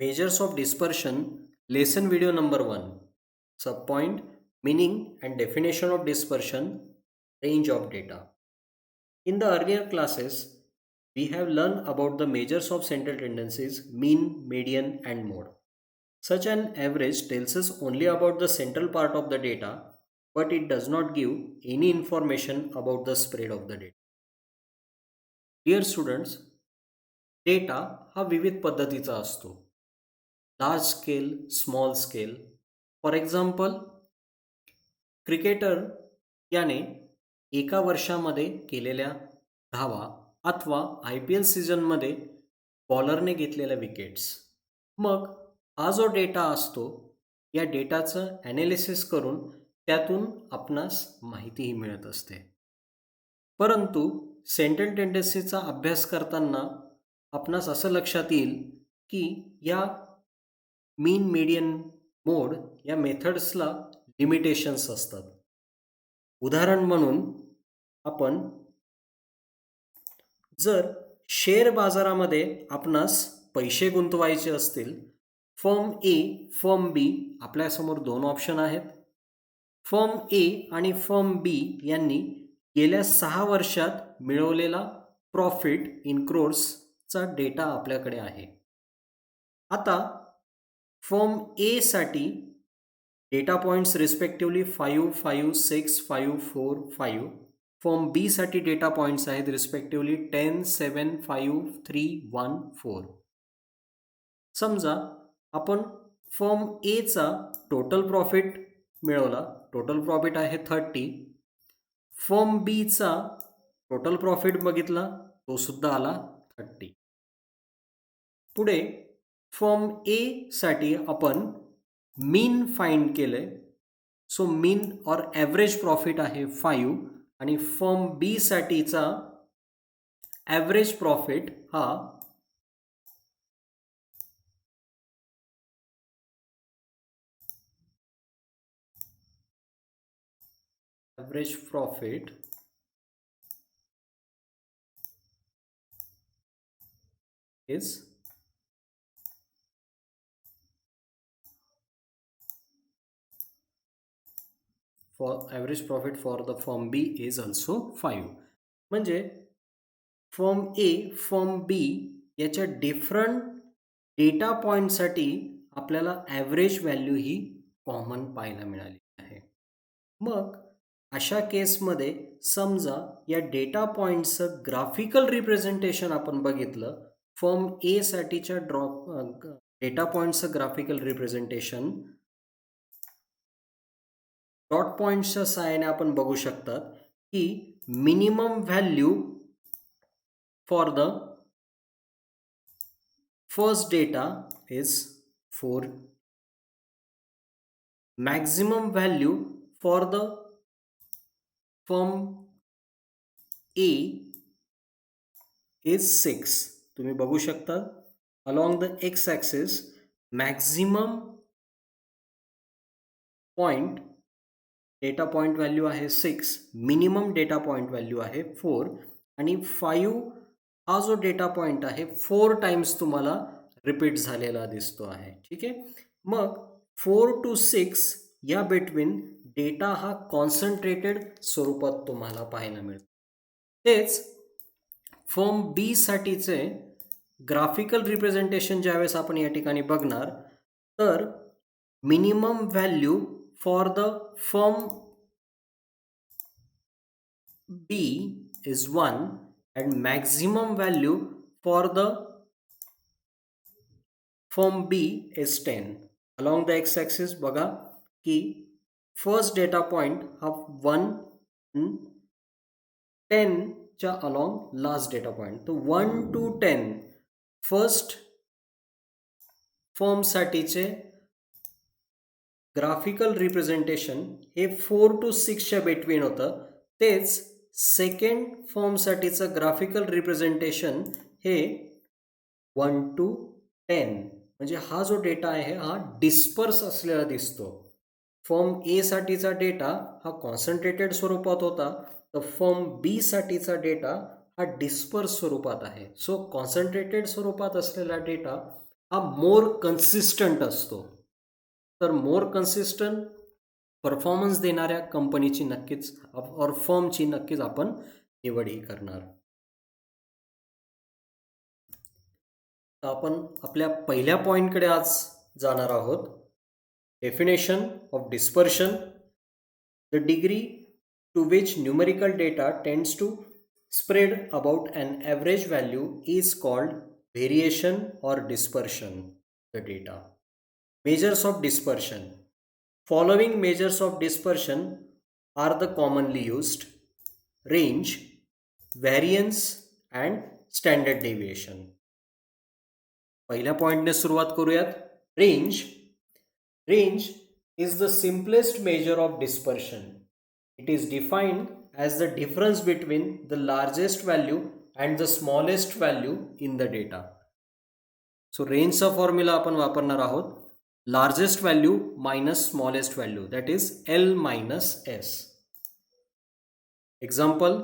Measures of dispersion, lesson video number 1. Subpoint, meaning and definition of dispersion, range of data. In the earlier classes, we have learned about the measures of central tendencies, mean, median, and mode. Such an average tells us only about the central part of the data, but it does not give any information about the spread of the data. Dear students, data हा विविध पद्धतीचा असतो. Large scale, small scale. For example, cricketer याने एका वर्षामध्ये केलेल्या धावा अथवा आय पी एल सीझनमध्ये बॉलरने घेतलेल्या विकेट्स. मग हा जो डेटा असतो, या डेटाचं ॲनालिसिस करून त्यातून आपणास माहितीही मिळत असते. परंतु सेंट्रल टेंडन्सीचा अभ्यास करताना आपणास असं लक्षात येईल की या मीन, मीडियन, मोड या मेथड्सला लिमिटेशन्स असतात. उदाहरण म्हणून आपण जर शेअर बाजारामध्ये आपणास पैसे गुंतवायचे असतील, फर्म ए, फर्म बी आपल्यासमोर दोन ऑप्शन आहेत. फर्म ए आणि फर्म बी यांनी गेल्या 6 वर्षात मिळवलेला प्रॉफिट इन क्रोर्सचा डेटा आपल्याकडे आहे. आता फर्म ए साठी डेटा पॉईंट्स रिस्पेक्टिव्हली 5, 5, 6, 5, 4, 5. फर्म बी साठी डेटा पॉईंट्स आहेत रिस्पेक्टिव्हली 10, 7, 5, 3, 1, 4. समजा आपण फर्म ए चा टोटल प्रॉफिट मिळवला. टोटल प्रॉफिट आहे 30. फर्म बी चा टोटल प्रॉफिट बघितला, तो सुद्धा आला 30. पुढे फर्म ए साठी आपण मीन फाइंड केले. सो मीन और ॲव्हरेज प्रॉफिट आहे 5 आणि फर्म बी साठीचा ॲव्हरेज प्रॉफिट हा average profit is for average profit for the firm B is also 5. म्हणजे फर्म ए, फर्म बी याच्या डिफरंट डेटा पॉईंटसाठी आपल्याला ॲव्हरेज व्हॅल्यू ही कॉमन पाहायला मिळाली आहे. मग अशा केसमध्ये समजा या डेटा पॉईंटचं ग्राफिकल रिप्रेझेंटेशन आपण बघितलं. फर्म ए साठीच्या डेटा पॉईंटचं ग्राफिकल रिप्रेझेंटेशन डॉट पॉईंट्सच्या सहाय्याने आपण बघू शकतात की minimum value for the first data is 4. Maximum value for the firm A is 6. तुम्ही बघू शकता along the x axis maximum point data point value आहे 6, मिनिमम डेटा पॉईंट व्हॅल्यू आहे 4 आणि 5 हा जो डेटा पॉईंट आहे 4 टाइम्स तुम्हाला रिपीट झालेला दिसतो आहे. ठीक आहे. मग 4 to 6 या बिटवीन डेटा हा कॉन्सन्ट्रेटेड स्वरूपात तुम्हाला पाहायला मिळतो. तेच फर्म बी साठीचे ग्राफिकल रिप्रेझेंटेशन ज्यावेळेस आपण या ठिकाणी बघणार, तर minimum value for the firm B is 1 and maximum value for the firm B is 10. Along the x-axis बघा की first data point हा 1 10 च्या along last data point. तो 1 to 10 first firm साठीचे ग्राफिकल रिप्रेझेंटेशन हे 4 to 6च्या बिटवीन होतं. तेच second फॉर्मसाठीचं graphical representation हे 1 to 10. म्हणजे हा जो डेटा आहे हा डिस्पर्स असलेला दिसतो. फर्म ए साठीचा डेटा हा कॉन्सन्ट्रेटेड स्वरूपात होता, तर फर्म बी साठीचा डेटा हा डिस्पर्स स्वरूपात आहे. सो कॉन्सन्ट्रेटेड स्वरूपात असलेला डेटा हा मोर कन्सिस्टंट असतो. तर मोर कन्सिस्टंट परफॉर्मन्स देणाऱ्या कंपनीची नक्कीच और फर्मची नक्कीच आपण निवड ही करणार. तर आपण आपल्या पहिल्या पॉईंटकडे आज जाणार आहोत. Definition of dispersion. The degree to which numerical data tends to spread about an average value is called variation or dispersion the data. Measures of dispersion. Following measures of dispersion are the commonly used: range, variance and standard deviation. पहिल्या पॉइंटने सुरुवात करूयात. Range. Range is the simplest measure of dispersion. It is defined as the difference between the largest value and the smallest value in the data. So range चा formula आपण वापरणार आहोत. Largest value minus smallest value, that is L minus S. Example,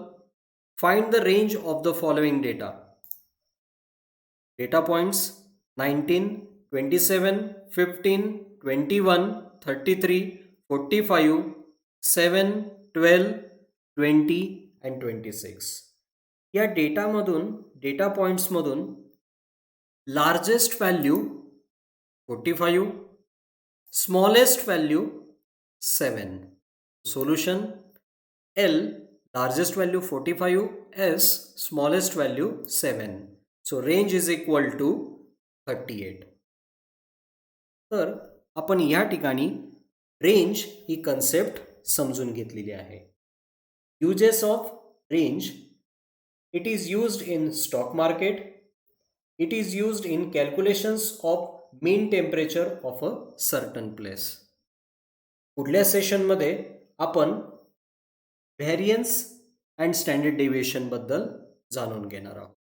find the range of the following data. Data points 19, 27, 15, 21, 33, 45, 7, 12, 20 and 26. या data पॉइंट्समधून largest value 45, smallest value 7. Solution: L largest value 45, S smallest value 7. So range is equal to 38. तर आपण या ठिकाणी range ही concept समजून घेतलेली आहे. Uses of range. It is used in stock market. It is used in calculations of mean temperature of a certain place. पुढल्या सेशनमध्ये आपण व्हॅरियन्स अँड स्टँडर्ड डेव्हिएशन बद्दल जाणून घेणार आहोत.